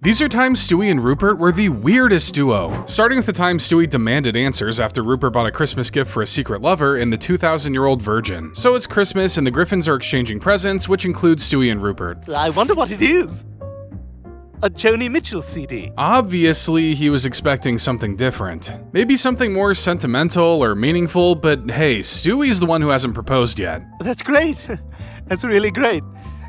These are times Stewie and Rupert were the weirdest duo. Starting with the time Stewie demanded answers after Rupert bought a Christmas gift for a secret lover in the 2,000-year-old virgin. So it's Christmas and the Griffins are exchanging presents, which includes Stewie and Rupert. I wonder what it is. A Joni Mitchell CD. Obviously, he was expecting something different. Maybe something more sentimental or meaningful, but hey, Stewie's the one who hasn't proposed yet. That's great. That's really great.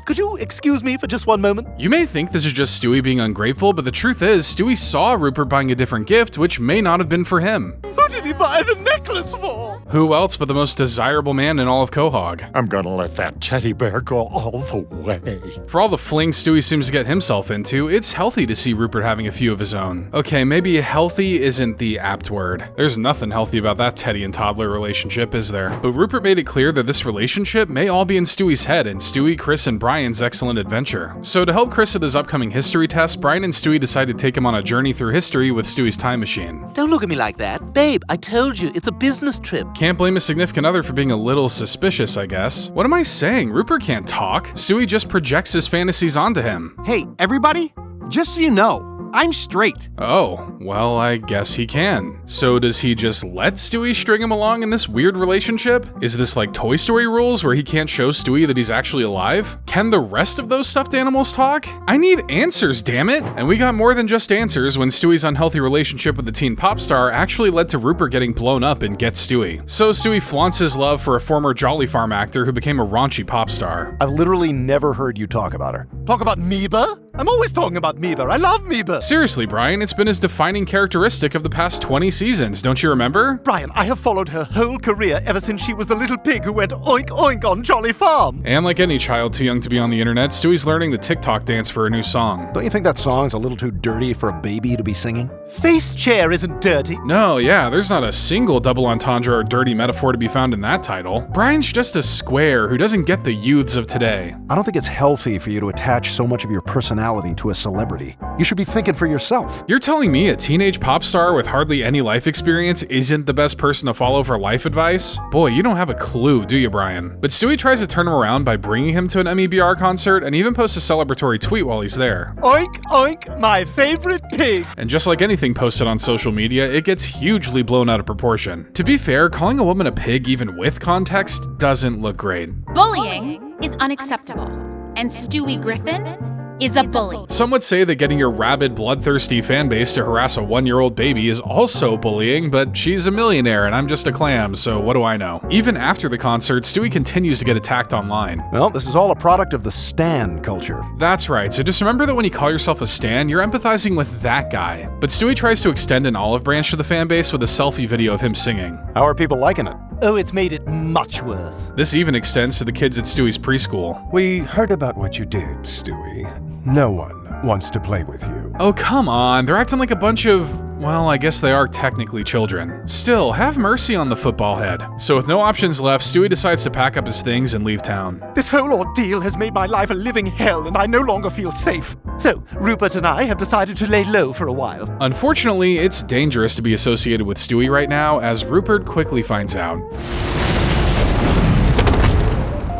Could you excuse me for just one moment? You may think this is just Stewie being ungrateful, but the truth is, Stewie saw Rupert buying a different gift, which may not have been for him. Who did he buy the necklace for? Who else but the most desirable man in all of Quahog? I'm gonna let that teddy bear go all the way. For all the fling Stewie seems to get himself into, it's healthy to see Rupert having a few of his own. Okay, maybe healthy isn't the apt word. There's nothing healthy about that Teddy and toddler relationship, is there? But Rupert made it clear that this relationship may all be in Stewie's head and Stewie, Chris, and Brian's excellent adventure. So to help Chris with his upcoming history test, Brian and Stewie decided to take him on a journey through history with Stewie's time machine. Don't look at me like that. Babe, I told you, it's a business trip. Can't blame a significant other for being a little suspicious, I guess. What am I saying? Rupert can't talk. Stewie just projects his fantasies onto him. Hey, everybody, just so you know, I'm straight. Oh, well, I guess he can. So does he just let Stewie string him along in this weird relationship? Is this like Toy Story rules where he can't show Stewie that he's actually alive? Can the rest of those stuffed animals talk? I need answers, damn it! And we got more than just answers when Stewie's unhealthy relationship with the teen pop star actually led to Rupert getting blown up in Get Stewie. So Stewie flaunts his love for a former Jolly Farm actor who became a raunchy pop star. I've literally never heard you talk about her. Talk about Meba? I'm always talking about Meba. I love Meba. Seriously, Brian, it's been his defining characteristic of the past 20 seasons, don't you remember? Brian, I have followed her whole career ever since she was the little pig who went oink oink on Jolly Farm. And like any child too young to be on the internet, Stewie's learning the TikTok dance for a new song. Don't you think that song's a little too dirty for a baby to be singing? Face chair isn't dirty. No, yeah, there's not a single double entendre or dirty metaphor to be found in that title. Brian's just a square who doesn't get the youths of today. I don't think it's healthy for you to attach so much of your personality to a celebrity. You should be thinking for yourself. You're telling me a teenage pop star with hardly any life experience isn't the best person to follow for life advice? Boy, you don't have a clue, do you, Brian? But Stewie tries to turn him around by bringing him to an MEBR concert and even posts a celebratory tweet while he's there. Oink oink, my favorite pig. And just like anything posted on social media, it gets hugely blown out of proportion. To be fair, calling a woman a pig even with context doesn't look great. Bullying is unacceptable, and Stewie Griffin is a bully. Some would say that getting your rabid, bloodthirsty fanbase to harass a 1-year-old baby is also bullying, but she's a millionaire and I'm just a clam, so what do I know? Even after the concert, Stewie continues to get attacked online. Well, this is all a product of the stan culture. That's right, so just remember that when you call yourself a stan, you're empathizing with that guy. But Stewie tries to extend an olive branch to the fanbase with a selfie video of him singing. How are people liking it? Oh, it's made it much worse. This even extends to the kids at Stewie's preschool. We heard about what you did, Stewie. No one wants to play with you. Oh, come on, they're acting like a bunch of, well, I guess they are technically children. Still, have mercy on the football head. So with no options left, Stewie decides to pack up his things and leave town. This whole ordeal has made my life a living hell, and I no longer feel safe. So, Rupert and I have decided to lay low for a while. Unfortunately, it's dangerous to be associated with Stewie right now, as Rupert quickly finds out.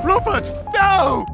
Rupert, no!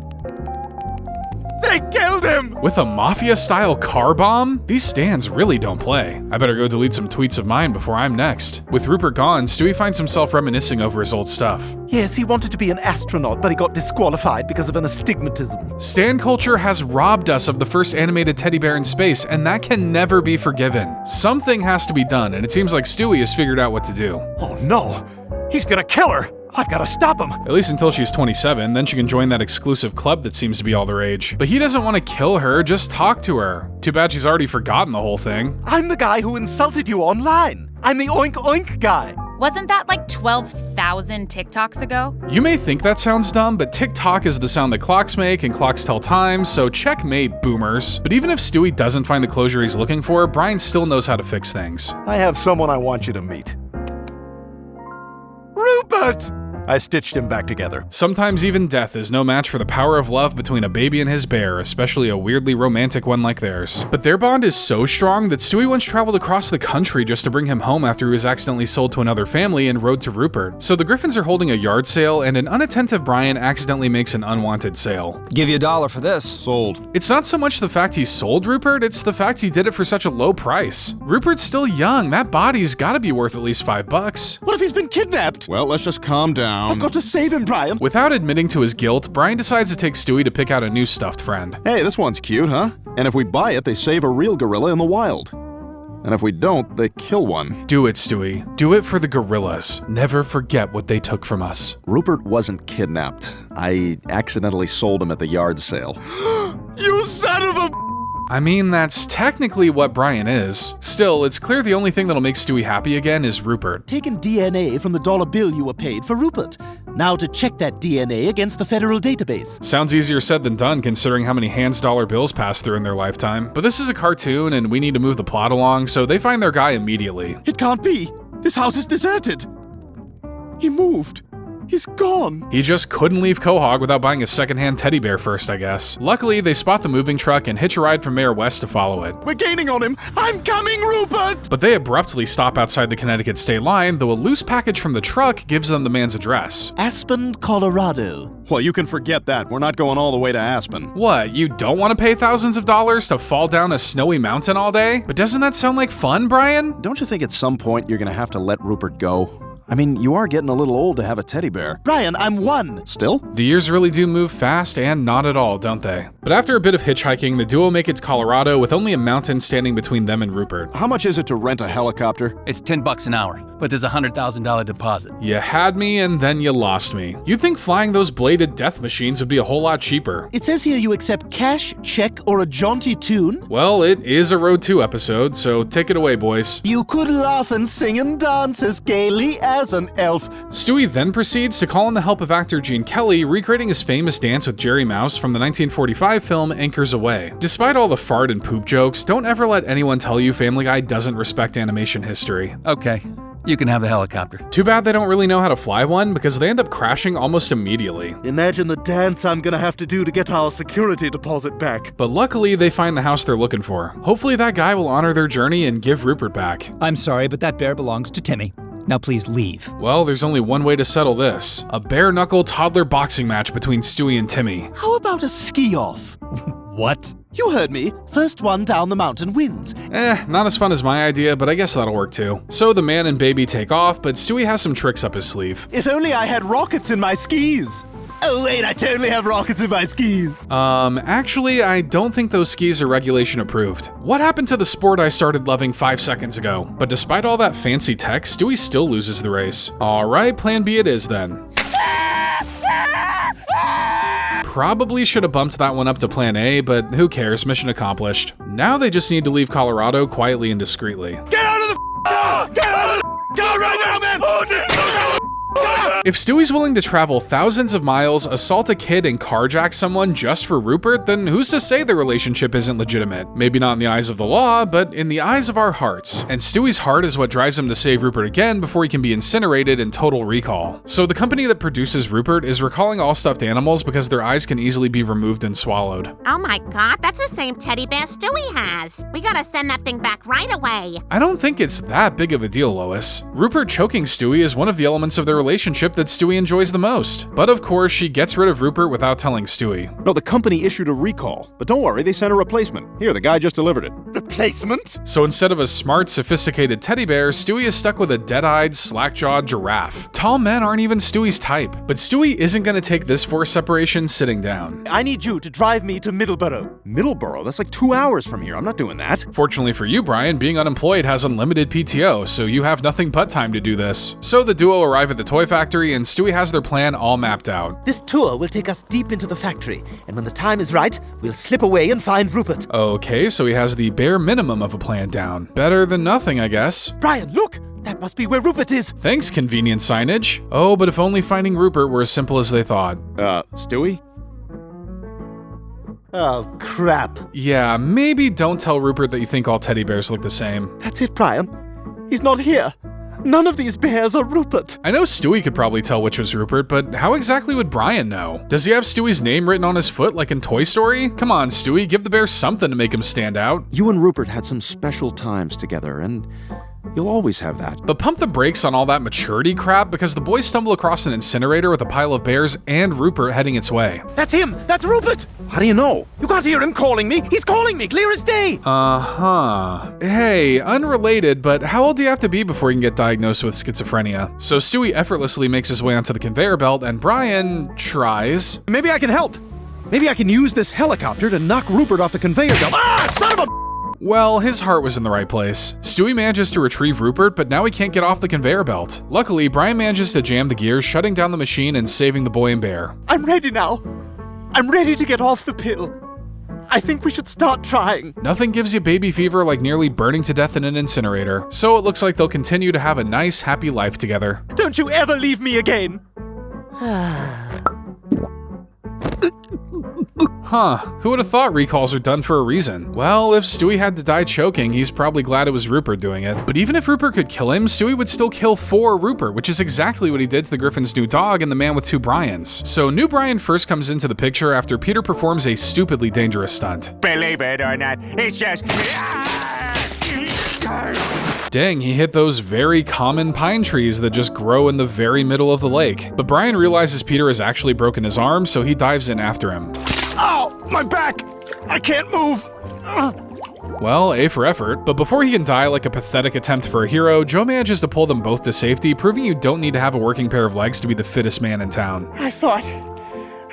They killed him! With a mafia-style car bomb? These stans really don't play. I better go delete some tweets of mine before I'm next. With Rupert gone, Stewie finds himself reminiscing over his old stuff. Yes, he wanted to be an astronaut, but he got disqualified because of an astigmatism. Stan culture has robbed us of the first animated teddy bear in space, and that can never be forgiven. Something has to be done, and it seems like Stewie has figured out what to do. Oh no! He's gonna kill her! I've gotta stop him! At least until she's 27, then she can join that exclusive club that seems to be all the rage. But he doesn't want to kill her, just talk to her. Too bad she's already forgotten the whole thing. I'm the guy who insulted you online. I'm the oink oink guy. Wasn't that like 12,000 TikToks ago? You may think that sounds dumb, but TikTok is the sound that clocks make and clocks tell time, so checkmate, boomers. But even if Stewie doesn't find the closure he's looking for, Brian still knows how to fix things. I have someone I want you to meet. Rupert! I stitched him back together. Sometimes even death is no match for the power of love between a baby and his bear, especially a weirdly romantic one like theirs. But their bond is so strong that Stewie once traveled across the country just to bring him home after he was accidentally sold to another family and rode to Rupert. So the Griffins are holding a yard sale, and an unattentive Brian accidentally makes an unwanted sale. Give you $1 for this. Sold. It's not so much the fact he sold Rupert, it's the fact he did it for such a low price. Rupert's still young, that body's gotta be worth at least $5. What if he's been kidnapped? Well, let's just calm down. I've got to save him, Brian. Without admitting to his guilt, Brian decides to take Stewie to pick out a new stuffed friend. Hey, this one's cute, huh? And if we buy it, they save a real gorilla in the wild. And if we don't, they kill one. Do it, Stewie. Do it for the gorillas. Never forget what they took from us. Rupert wasn't kidnapped. I accidentally sold him at the yard sale. You son of a... I mean, that's technically what Brian is. Still, it's clear the only thing that'll make Stewie happy again is Rupert. Taken DNA from the dollar bill you were paid for Rupert. Now to check that DNA against the federal database. Sounds easier said than done considering how many hands dollar bills pass through in their lifetime. But this is a cartoon and we need to move the plot along, so they find their guy immediately. It can't be. This house is deserted. He moved. He's gone. He just couldn't leave Quahog without buying a secondhand teddy bear first, I guess. Luckily, they spot the moving truck and hitch a ride from Mayor West to follow it. We're gaining on him. I'm coming, Rupert! But they abruptly stop outside the Connecticut state line, though a loose package from the truck gives them the man's address. Aspen, Colorado. Well, you can forget that. We're not going all the way to Aspen. What, you don't want to pay thousands of dollars to fall down a snowy mountain all day? But doesn't that sound like fun, Brian? Don't you think at some point you're gonna have to let Rupert go? I mean, you are getting a little old to have a teddy bear. Brian, I'm one. Still? The years really do move fast and not at all, don't they? But after a bit of hitchhiking, the duo make it to Colorado with only a mountain standing between them and Rupert. How much is it to rent a helicopter? It's $10 an hour, but there's a $100,000 deposit. You had me and then you lost me. You'd think flying those bladed death machines would be a whole lot cheaper. It says here you accept cash, check, or a jaunty tune. Well, it is a Road 2 episode, so take it away, boys. You could laugh and sing and dance as gaily as an elf. Stewie then proceeds to call in the help of actor Gene Kelly, recreating his famous dance with Jerry Mouse from the 1945 film Anchors Aweigh. Despite all the fart and poop jokes, don't ever let anyone tell you Family Guy doesn't respect animation history. Okay, you can have the helicopter. Too bad they don't really know how to fly one, because they end up crashing almost immediately. Imagine the dance I'm gonna have to do to get our security deposit back. But luckily, they find the house they're looking for. Hopefully that guy will honor their journey and give Rupert back. I'm sorry, but that bear belongs to Timmy. Now please leave. Well, there's only one way to settle this. A bare-knuckle toddler boxing match between Stewie and Timmy. How about a ski-off? What? You heard me. First one down the mountain wins. Not as fun as my idea, but I guess that'll work too. So the man and baby take off, but Stewie has some tricks up his sleeve. If only I had rockets in my skis. Oh wait, I totally have rockets in my skis. Actually, I don't think those skis are regulation approved. What happened to the sport I started loving 5 seconds ago? But despite all that fancy tech, Stewie still loses the race. Alright, plan B it is then. Probably should have bumped that one up to plan A, but who cares, mission accomplished. Now they just need to leave Colorado quietly and discreetly. Get out of the car! Get out of the car right now, man! If Stewie's willing to travel thousands of miles, assault a kid, and carjack someone just for Rupert, then who's to say the relationship isn't legitimate? Maybe not in the eyes of the law, but in the eyes of our hearts. And Stewie's heart is what drives him to save Rupert again before he can be incinerated in total recall. So the company that produces Rupert is recalling all stuffed animals because their eyes can easily be removed and swallowed. Oh my god, that's the same teddy bear Stewie has. We gotta send that thing back right away. I don't think it's that big of a deal, Lois. Rupert choking Stewie is one of the elements of their relationship that Stewie enjoys the most. But of course, she gets rid of Rupert without telling Stewie. No, the company issued a recall. But don't worry, they sent a replacement. Here, the guy just delivered it. Replacement? So instead of a smart, sophisticated teddy bear, Stewie is stuck with a dead-eyed, slack-jawed giraffe. Tall men aren't even Stewie's type. But Stewie isn't going to take this forced separation sitting down. I need you to drive me to Middleborough. Middleborough? That's like 2 hours from here. I'm not doing that. Fortunately for you, Brian, being unemployed has unlimited PTO, so you have nothing but time to do this. So the duo arrive at the toy factory, and Stewie has their plan all mapped out. This tour will take us deep into the factory, and when the time is right, we'll slip away and find Rupert. Okay, so he has the bare minimum of a plan down. Better than nothing, I guess. Brian, look! That must be where Rupert is! Thanks, convenient signage. Oh, but if only finding Rupert were as simple as they thought. Stewie? Oh, crap. Yeah, maybe don't tell Rupert that you think all teddy bears look the same. That's it, Brian. He's not here. None of these bears are Rupert. I know Stewie could probably tell which was Rupert, but how exactly would Brian know? Does he have Stewie's name written on his foot like in Toy Story? Come on, Stewie, give the bear something to make him stand out. You and Rupert had some special times together, and you'll always have that. But pump the brakes on all that maturity crap because the boys stumble across an incinerator with a pile of bears and Rupert heading its way. That's him! That's Rupert! How do you know? You can't hear him calling me! He's calling me, clear as day! Uh-huh. Hey, unrelated, but how old do you have to be before you can get diagnosed with schizophrenia? So Stewie effortlessly makes his way onto the conveyor belt, and Brian tries. Maybe I can help. Maybe I can use this helicopter to knock Rupert off the conveyor belt. Ah, son of a... Well, his heart was in the right place. Stewie manages to retrieve Rupert, but now he can't get off the conveyor belt. Luckily, Brian manages to jam the gears, shutting down the machine and saving the boy and bear. I'm ready now. I'm ready to get off the pill. I think we should start trying. Nothing gives you baby fever like nearly burning to death in an incinerator, so it looks like they'll continue to have a nice, happy life together. Don't you ever leave me again. Huh, who would have thought recalls are done for a reason? Well, if Stewie had to die choking, he's probably glad it was Rupert doing it. But even if Rupert could kill him, Stewie would still kill for Rupert, which is exactly what he did to the Griffin's new dog and the man with two Brians. So new Brian first comes into the picture after Peter performs a stupidly dangerous stunt. Believe it or not, it's just... Dang, he hit those very common pine trees that just grow in the very middle of the lake. But Brian realizes Peter has actually broken his arm, so he dives in after him. Ow! My back! I can't move! Well, A for effort, but before he can die like a pathetic attempt for a hero, Joe manages to pull them both to safety, proving you don't need to have a working pair of legs to be the fittest man in town. I thought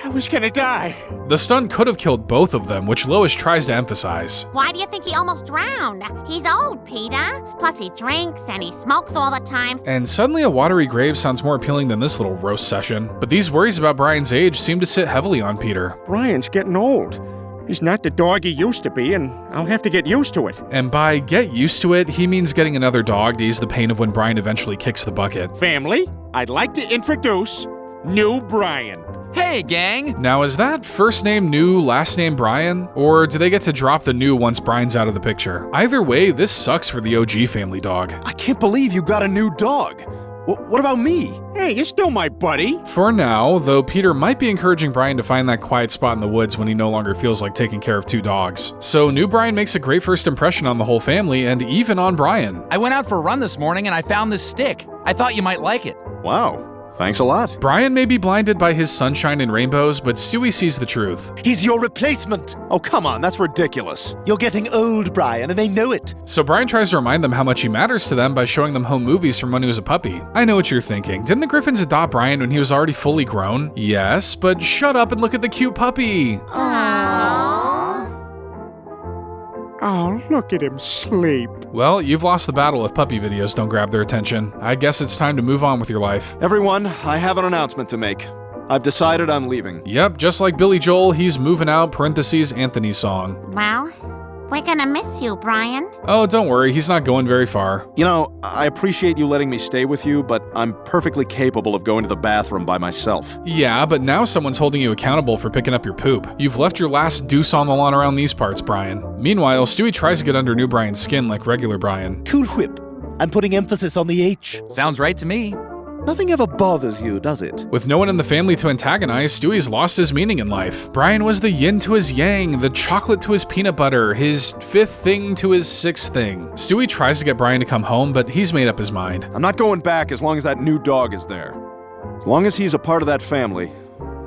I was gonna die. The stunt could have killed both of them, which Lois tries to emphasize. Why do you think he almost drowned? He's old, Peter. Plus he drinks and he smokes all the time. And suddenly a watery grave sounds more appealing than this little roast session. But these worries about Brian's age seem to sit heavily on Peter. Brian's getting old. He's not the dog he used to be, and I'll have to get used to it. And by get used to it, he means getting another dog to ease the pain of when Brian eventually kicks the bucket. Family, I'd like to introduce new Brian. Hey, gang! Now, is that first name new, last name Brian? Or do they get to drop the new once Brian's out of the picture? Either way, this sucks for the OG family dog. I can't believe you got a new dog. What about me? Hey, you're still my buddy. For now, though Peter might be encouraging Brian to find that quiet spot in the woods when he no longer feels like taking care of two dogs. So new Brian makes a great first impression on the whole family and even on Brian. I went out for a run this morning and I found this stick. I thought you might like it. Wow. Thanks a lot. Brian may be blinded by his sunshine and rainbows, but Stewie sees the truth. He's your replacement. Oh, come on, that's ridiculous. You're getting old, Brian, and they know it. So Brian tries to remind them how much he matters to them by showing them home movies from when he was a puppy. I know what you're thinking. Didn't the Griffins adopt Brian when he was already fully grown? Yes, but shut up and look at the cute puppy. Oh, look at him sleep. Well, you've lost the battle if puppy videos don't grab their attention. I guess it's time to move on with your life. Everyone, I have an announcement to make. I've decided I'm leaving. Yep, just like Billy Joel, he's moving out, parentheses, Anthony's song. Well, we're gonna miss you, Brian. Oh, don't worry, he's not going very far. You know, I appreciate you letting me stay with you, but I'm perfectly capable of going to the bathroom by myself. Yeah, but now someone's holding you accountable for picking up your poop. You've left your last deuce on the lawn around these parts, Brian. Meanwhile, Stewie tries to get under new Brian's skin like regular Brian. Cool Whip. I'm putting emphasis on the H. Sounds right to me. Nothing ever bothers you, does it? With no one in the family to antagonize, Stewie's lost his meaning in life. Brian was the yin to his yang, the chocolate to his peanut butter, his fifth thing to his sixth thing. Stewie tries to get Brian to come home, but he's made up his mind. I'm not going back as long as that new dog is there. As long as he's a part of that family,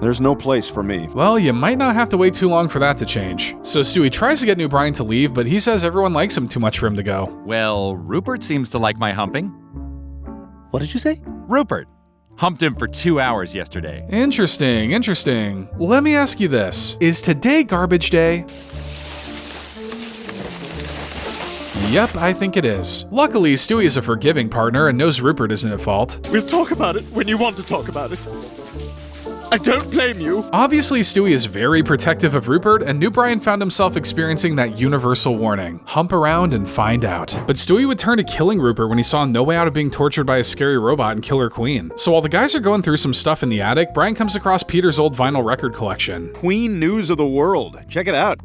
there's no place for me. Well, you might not have to wait too long for that to change. So Stewie tries to get new Brian to leave, but he says everyone likes him too much for him to go. Well, Rupert seems to like my humping. What did you say? Rupert. Humped him for 2 hours yesterday. Interesting, interesting. Let me ask you this. Is today garbage day? Yep, I think it is. Luckily, Stewie is a forgiving partner and knows Rupert isn't at fault. We'll talk about it when you want to talk about it. I don't blame you. Obviously, Stewie is very protective of Rupert, and new Brian found himself experiencing that universal warning. Hump around and find out. But Stewie would turn to killing Rupert when he saw no way out of being tortured by a scary robot and Killer Queen. So while the guys are going through some stuff in the attic, Brian comes across Peter's old vinyl record collection. Queen News of the World. Check it out.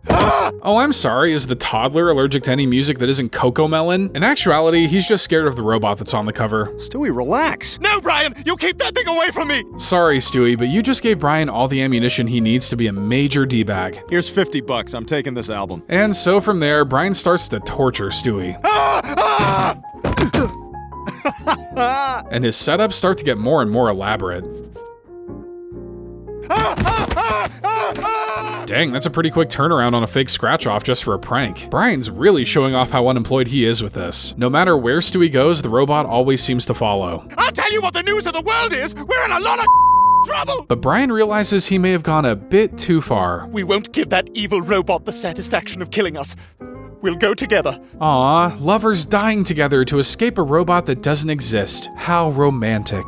Oh, I'm sorry, is the toddler allergic to any music that isn't Cocomelon? In actuality, he's just scared of the robot that's on the cover. Stewie, relax. No, Brian! You keep that thing away from me! Sorry, Stewie, but you just gave Brian all the ammunition he needs to be a major D-bag. Here's $50. I'm taking this album. And so from there, Brian starts to torture Stewie. And his setups start to get more and more elaborate. Dang, that's a pretty quick turnaround on a fake scratch-off just for a prank. Brian's really showing off how unemployed he is with this. No matter where Stewie goes, the robot always seems to follow. I'll tell you what the news of the world is! We're in a lot of trouble! But Brian realizes he may have gone a bit too far. We won't give that evil robot the satisfaction of killing us. We'll go together. Aw, lovers dying together to escape a robot that doesn't exist. How romantic.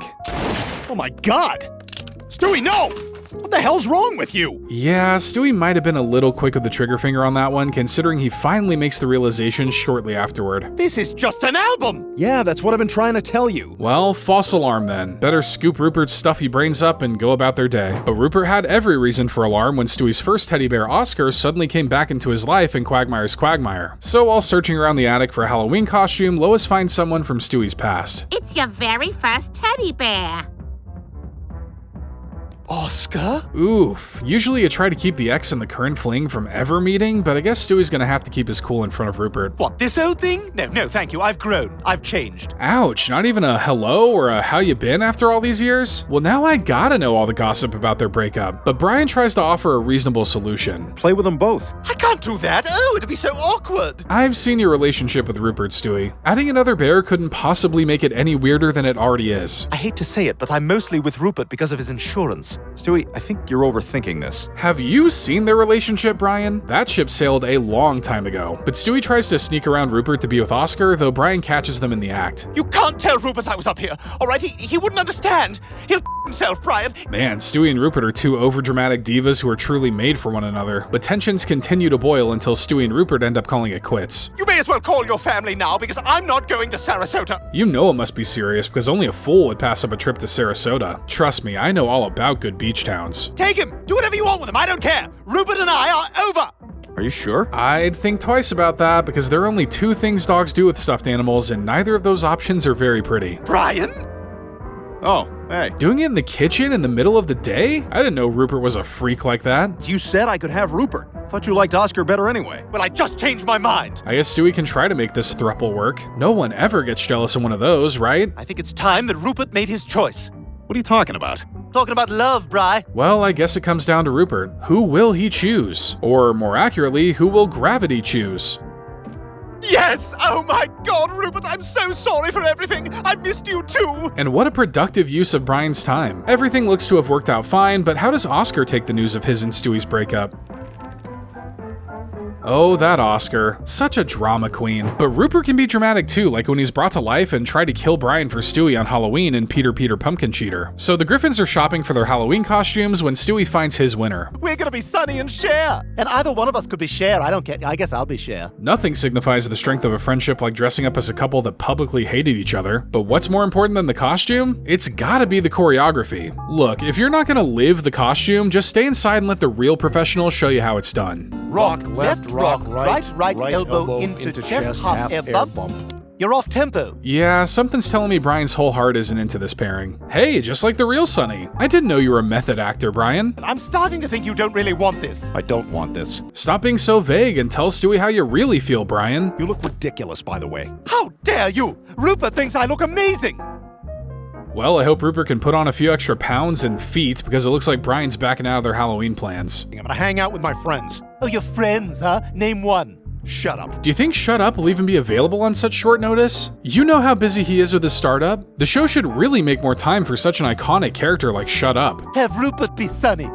Oh my god! Stewie, no! What the hell's wrong with you? Yeah, Stewie might have been a little quick with the trigger finger on that one, considering he finally makes the realization shortly afterward. This is just an album! Yeah, that's what I've been trying to tell you. Well, false alarm then. Better scoop Rupert's stuffy brains up and go about their day. But Rupert had every reason for alarm when Stewie's first teddy bear, Oscar, suddenly came back into his life in Quagmire's Quagmire. So while searching around the attic for a Halloween costume, Lois finds someone from Stewie's past. It's your very first teddy bear. Oscar? Oof. Usually you try to keep the ex and the current fling from ever meeting, but I guess Stewie's gonna have to keep his cool in front of Rupert. What, this old thing? No, thank you. I've grown. I've changed. Ouch, not even a hello or a how you been after all these years? Well, now I gotta know all the gossip about their breakup, but Brian tries to offer a reasonable solution. Play with them both. I can't do that. Oh, it'd be so awkward. I've seen your relationship with Rupert, Stewie. Adding another bear couldn't possibly make it any weirder than it already is. I hate to say it, but I'm mostly with Rupert because of his insurance. Stewie, I think you're overthinking this. Have you seen their relationship, Brian? That ship sailed a long time ago. But Stewie tries to sneak around Rupert to be with Oscar, though Brian catches them in the act. You can't tell Rupert I was up here, all right? He wouldn't understand. He'll himself, Brian. Man, Stewie and Rupert are two overdramatic divas who are truly made for one another. But tensions continue to boil until Stewie and Rupert end up calling it quits. You may as well call your family now because I'm not going to Sarasota. You know it must be serious because only a fool would pass up a trip to Sarasota. Trust me, I know all about good beach towns. Take him! Do whatever you want with him, I don't care! Rupert and I are over! Are you sure? I'd think twice about that because there are only two things dogs do with stuffed animals, and neither of those options are very pretty. Brian? Oh, hey. Doing it in the kitchen in the middle of the day? I didn't know Rupert was a freak like that. You said I could have Rupert. Thought you liked Oscar better anyway. Well, I just changed my mind. I guess Stewie can try to make this throuple work. No one ever gets jealous of one of those, right? I think it's time that Rupert made his choice. What are you talking about? Talking about love, Bri. Well, I guess it comes down to Rupert. Who will he choose? Or more accurately, who will gravity choose? Yes! Oh my god, Rupert, I'm so sorry for everything! I missed you too! And what a productive use of Brian's time. Everything looks to have worked out fine, but how does Oscar take the news of his and Stewie's breakup? Oh, that Oscar. Such a drama queen. But Rupert can be dramatic too, like when he's brought to life and tried to kill Brian for Stewie on Halloween in Peter Pumpkin Cheater. So the Griffins are shopping for their Halloween costumes when Stewie finds his winner. We're gonna be Sunny and Cher! And either one of us could be Cher, I don't care. I guess I'll be Cher. Nothing signifies the strength of a friendship like dressing up as a couple that publicly hated each other. But what's more important than the costume? It's gotta be the choreography. Look, if you're not gonna live the costume, just stay inside and let the real professionals show you how it's done. Rock, left, rock, right elbow into chest, half air bump. You're off tempo. Yeah, something's telling me Brian's whole heart isn't into this pairing. Hey, just like the real Sunny. I didn't know you were a method actor, Brian. I'm starting to think you don't really want this. I don't want this. Stop being so vague and tell Stewie how you really feel, Brian. You look ridiculous, by the way. How dare you! Rupert thinks I look amazing! Well, I hope Rupert can put on a few extra pounds and feet because it looks like Brian's backing out of their Halloween plans. I'm gonna hang out with my friends. Oh, your friends, huh? Name one. Shut up. Do you think Shut Up will even be available on such short notice? You know how busy he is with his startup? The show should really make more time for such an iconic character like Shut Up. Have Rupert be Sunny.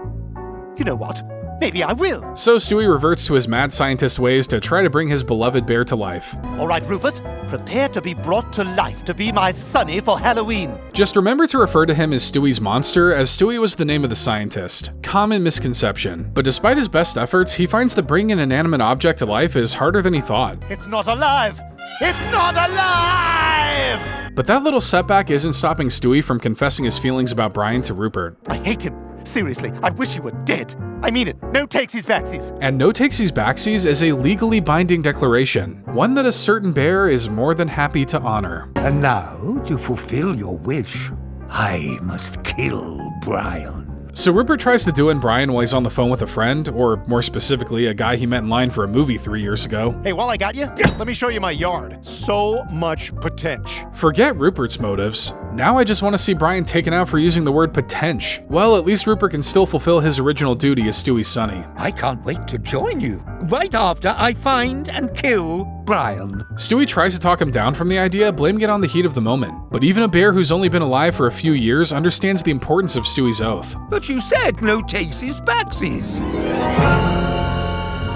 You know what? Maybe I will. So Stewie reverts to his mad scientist ways to try to bring his beloved bear to life. All right, Rupert, prepare to be brought to life to be my Sunny for Halloween. Just remember to refer to him as Stewie's monster, as Stewie was the name of the scientist. Common misconception. But despite his best efforts, he finds that bringing an inanimate object to life is harder than he thought. It's not alive! It's not alive! But that little setback isn't stopping Stewie from confessing his feelings about Brian to Rupert. I hate him. Seriously, I wish he were dead. I mean it. No takesies backsies. And no takesies backsies is a legally binding declaration, one that a certain bear is more than happy to honor. And now, to fulfill your wish, I must kill Brian. So Rupert tries to do it in Brian while he's on the phone with a friend, or more specifically, a guy he met in line for a movie 3 years ago. Hey, while I got you, let me show you my yard. So much potential. Forget Rupert's motives. Now I just want to see Brian taken out for using the word potential. Well, at least Rupert can still fulfill his original duty as Stewie's sonny. I can't wait to join you, right after I find and kill Brian. Stewie tries to talk him down from the idea, blaming it on the heat of the moment. But even a bear who's only been alive for a few years understands the importance of Stewie's oath. But you said no takesies backsies.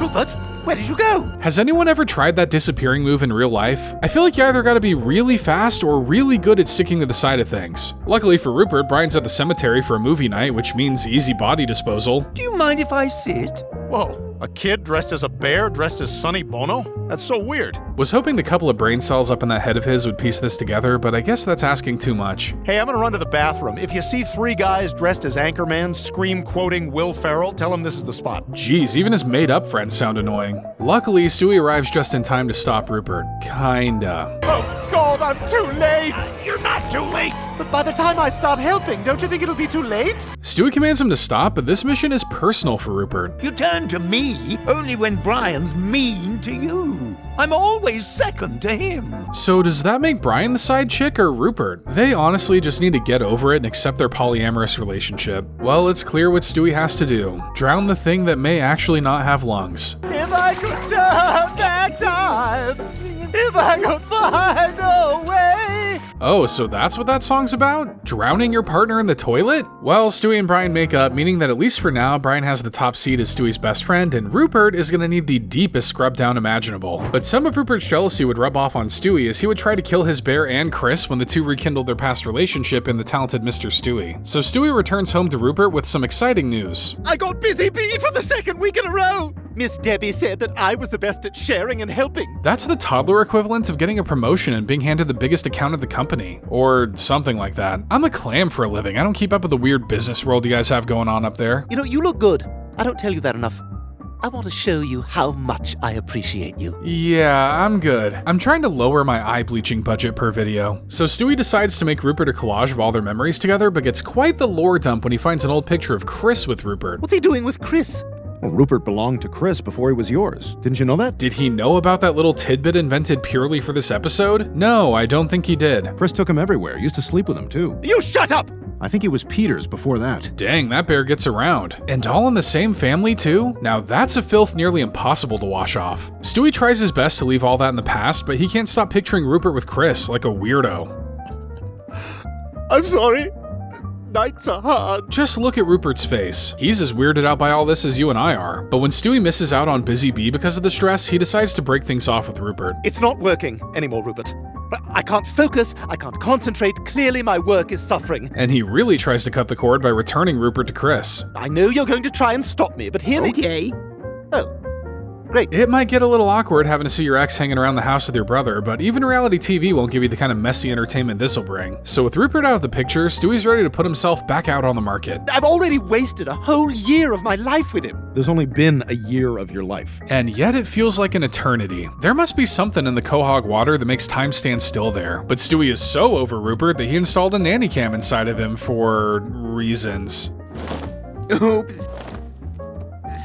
Rupert, where did you go? Has anyone ever tried that disappearing move in real life? I feel like you either gotta be really fast or really good at sticking to the side of things. Luckily for Rupert, Brian's at the cemetery for a movie night, which means easy body disposal. Do you mind if I sit? Whoa, a kid dressed as a bear dressed as Sonny Bono? That's so weird. Was hoping the couple of brain cells up in that head of his would piece this together, but I guess that's asking too much. Hey, I'm gonna run to the bathroom. If you see 3 guys dressed as Anchorman scream quoting Will Ferrell, tell him this is the spot. Jeez, even his made-up friends sound annoying. Luckily, Stewie arrives just in time to stop Rupert. Kinda. Oh God, I'm too late! You're not too late! But by the time I start helping, don't you think it'll be too late? Stewie commands him to stop, but this mission is personal for Rupert. You turn to me only when Brian's mean to you. I'm always second to him. So does that make Brian the side chick or Rupert? They honestly just need to get over it and accept their polyamorous relationship. Well, it's clear what Stewie has to do. Drown the thing that may actually not have lungs. If I could turn back time, if I could find a way. Oh, so that's what that song's about? Drowning your partner in the toilet? Well, Stewie and Brian make up, meaning that at least for now, Brian has the top seat as Stewie's best friend, and Rupert is gonna need the deepest scrub down imaginable. But some of Rupert's jealousy would rub off on Stewie as he would try to kill his bear and Chris when the two rekindled their past relationship in The Talented Mr. Stewie. So Stewie returns home to Rupert with some exciting news. I got busy bee for the 2nd week in a row! Miss Debbie said that I was the best at sharing and helping. That's the toddler equivalent of getting a promotion and being handed the biggest account of the company. Or something like that. I'm a clam for a living. I don't keep up with the weird business world you guys have going on up there. You know, you look good. I don't tell you that enough. I want to show you how much I appreciate you. Yeah, I'm good. I'm trying to lower my eye bleaching budget per video. So Stewie decides to make Rupert a collage of all their memories together, but gets quite the lore dump when he finds an old picture of Chris with Rupert. What's he doing with Chris? Well, Rupert belonged to Chris before he was yours. Didn't you know that? Did he know about that little tidbit invented purely for this episode? No, I don't think he did. Chris took him everywhere, used to sleep with him too. You shut up! I think he was Peter's before that. Dang, that bear gets around. And all in the same family too? Now that's a filth nearly impossible to wash off. Stewie tries his best to leave all that in the past, but he can't stop picturing Rupert with Chris like a weirdo. I'm sorry. Nights are hard. Just look at Rupert's face. He's as weirded out by all this as you and I are. But when Stewie misses out on Busy Bee because of the stress, he decides to break things off with Rupert. It's not working anymore, Rupert. I can't focus, I can't concentrate, clearly my work is suffering. And he really tries to cut the cord by returning Rupert to Chris. I know you're going to try and stop me, but here Okay. Oh. Great. It might get a little awkward having to see your ex hanging around the house with your brother, but even reality TV won't give you the kind of messy entertainment this'll bring. So with Rupert out of the picture, Stewie's ready to put himself back out on the market. I've already wasted a whole year of my life with him. There's only been a year of your life. And yet it feels like an eternity. There must be something in the Quahog water that makes time stand still there. But Stewie is so over Rupert that he installed a nanny cam inside of him for reasons. Oops.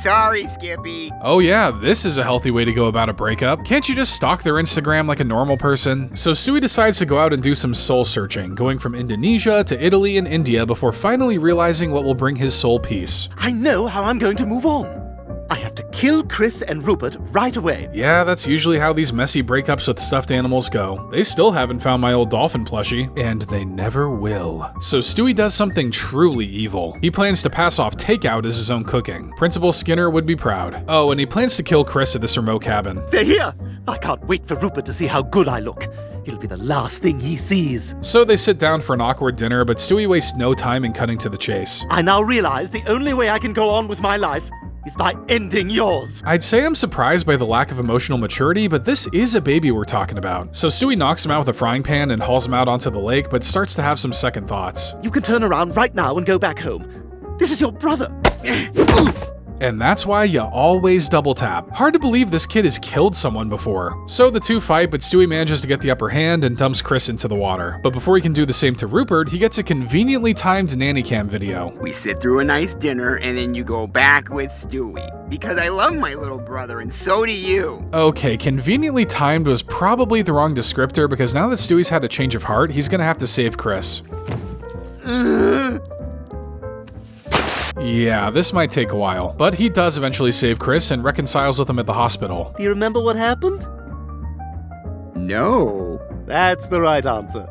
Sorry, Skippy. Oh yeah, this is a healthy way to go about a breakup. Can't you just stalk their Instagram like a normal person? So Stewie decides to go out and do some soul searching, going from Indonesia to Italy and India before finally realizing what will bring his soul peace. I know how I'm going to move on. I have to kill Chris and Rupert right away. Yeah, that's usually how these messy breakups with stuffed animals go. They still haven't found my old dolphin plushie, and they never will. So Stewie does something truly evil. He plans to pass off takeout as his own cooking. Principal Skinner would be proud. Oh, and he plans to kill Chris at this remote cabin. They're here! I can't wait for Rupert to see how good I look. It'll be the last thing he sees. So they sit down for an awkward dinner, but Stewie wastes no time in cutting to the chase. I now realize the only way I can go on with my life is by ending yours. I'd say I'm surprised by the lack of emotional maturity, but this is a baby we're talking about. So Stewie knocks him out with a frying pan and hauls him out onto the lake, but starts to have some second thoughts. You can turn around right now and go back home. This is your brother. And that's why you always double tap. Hard to believe this kid has killed someone before. So the two fight, but Stewie manages to get the upper hand and dumps Chris into the water. But before he can do the same to Rupert, he gets a conveniently timed nanny cam video. We sit through a nice dinner and then you go back with Stewie. Because I love my little brother and so do you. Okay, conveniently timed was probably the wrong descriptor because now that Stewie's had a change of heart, he's gonna have to save Chris. Yeah, this might take a while, but he does eventually save Chris and reconciles with him at the hospital. Do you remember what happened? No. That's the right answer.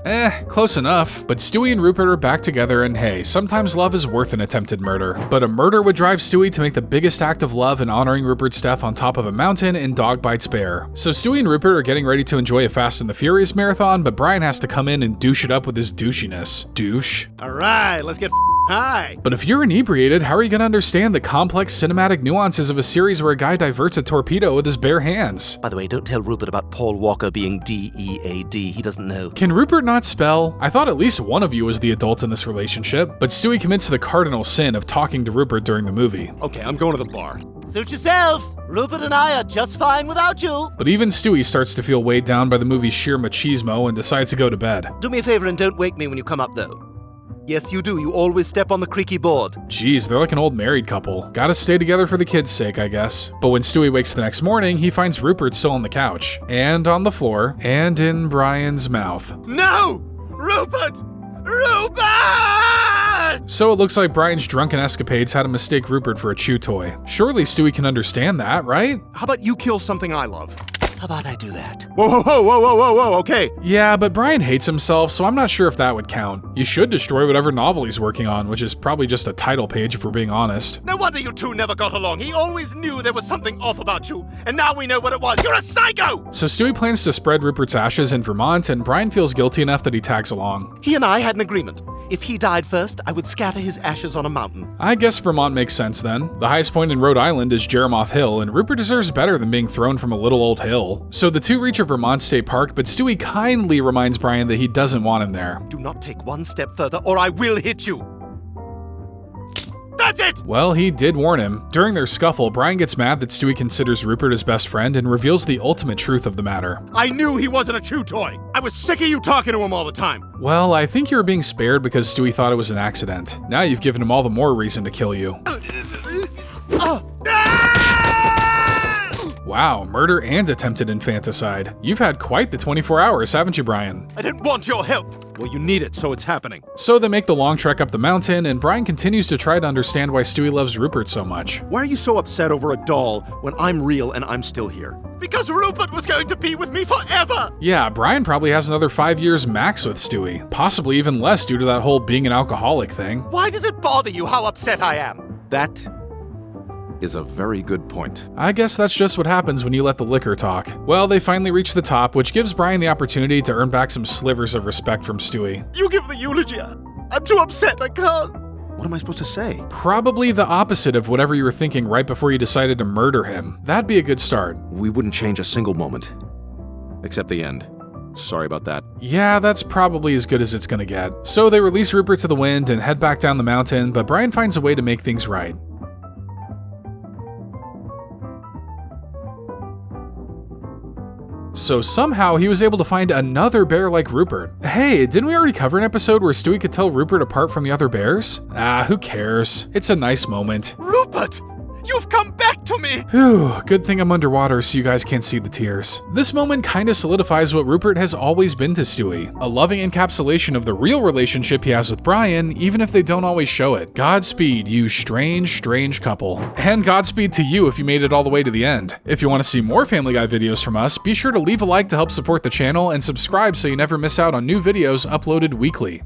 Close enough. But Stewie and Rupert are back together, and hey, sometimes love is worth an attempted murder. But a murder would drive Stewie to make the biggest act of love in honoring Rupert's death on top of a mountain in Dog Bites Bear. So Stewie and Rupert are getting ready to enjoy a Fast and the Furious marathon, but Brian has to come in and douche it up with his douchiness. Douche. Alright, let's get high. But if you're inebriated, how are you gonna understand the complex cinematic nuances of a series where a guy diverts a torpedo with his bare hands? By the way, don't tell Rupert about Paul Walker being D-E-A-D. He doesn't know. Can Rupert not spell? I thought at least one of you was the adult in this relationship, but Stewie commits the cardinal sin of talking to Rupert during the movie. Okay, I'm going to the bar. Suit yourself. Rupert and I are just fine without you. But even Stewie starts to feel weighed down by the movie's sheer machismo and decides to go to bed. Do me a favor and don't wake me when you come up, though. Yes, you do. You always step on the creaky board. Jeez, they're like an old married couple. Gotta stay together for the kids' sake, I guess. But when Stewie wakes the next morning, he finds Rupert still on the couch, and on the floor, and in Brian's mouth. No! Rupert! Rupert! So it looks like Brian's drunken escapades had him mistake Rupert for a chew toy. Surely Stewie can understand that, right? How about you kill something I love? How about I do that? Whoa, okay. Yeah, but Brian hates himself, so I'm not sure if that would count. You should destroy whatever novel he's working on, which is probably just a title page if we're being honest. No wonder you two never got along. He always knew there was something off about you, and now we know what it was. You're a psycho! So Stewie plans to spread Rupert's ashes in Vermont, and Brian feels guilty enough that he tags along. He and I had an agreement. If he died first, I would scatter his ashes on a mountain. I guess Vermont makes sense then. The highest point in Rhode Island is Jeremoth Hill, and Rupert deserves better than being thrown from a little old hill. So the two reach a Vermont State Park, but Stewie kindly reminds Brian that he doesn't want him there. Do not take one step further or I will hit you. That's it! Well, he did warn him. During their scuffle, Brian gets mad that Stewie considers Rupert his best friend and reveals the ultimate truth of the matter. I knew he wasn't a chew toy. I was sick of you talking to him all the time. Well, I think you were being spared because Stewie thought it was an accident. Now you've given him all the more reason to kill you. Wow, murder and attempted infanticide. You've had quite the 24 hours, haven't you, Brian? I didn't want your help. Well, you need it, so it's happening. So they make the long trek up the mountain, and Brian continues to try to understand why Stewie loves Rupert so much. Why are you so upset over a doll when I'm real and I'm still here? Because Rupert was going to be with me forever! Yeah, Brian probably has another 5 years max with Stewie. Possibly even less due to that whole being an alcoholic thing. Why does it bother you how upset I am? That is a very good point. I guess that's just what happens when you let the liquor talk. Well, they finally reach the top, which gives Brian the opportunity to earn back some slivers of respect from Stewie. You give the eulogy. I'm too upset, I can't. What am I supposed to say? Probably the opposite of whatever you were thinking right before you decided to murder him. That'd be a good start. We wouldn't change a single moment. Except the end. Sorry about that. Yeah, that's probably as good as it's gonna get. So they release Rupert to the wind and head back down the mountain, but Brian finds a way to make things right. So somehow he was able to find another bear like Rupert. Hey, didn't we already cover an episode where Stewie could tell Rupert apart from the other bears? Who cares? It's a nice moment. Rupert! You've come back to me! Phew, good thing I'm underwater so you guys can't see the tears. This moment kinda solidifies what Rupert has always been to Stewie. A loving encapsulation of the real relationship he has with Brian, even if they don't always show it. Godspeed, you strange, strange couple. And Godspeed to you if you made it all the way to the end. If you want to see more Family Guy videos from us, be sure to leave a like to help support the channel and subscribe so you never miss out on new videos uploaded weekly.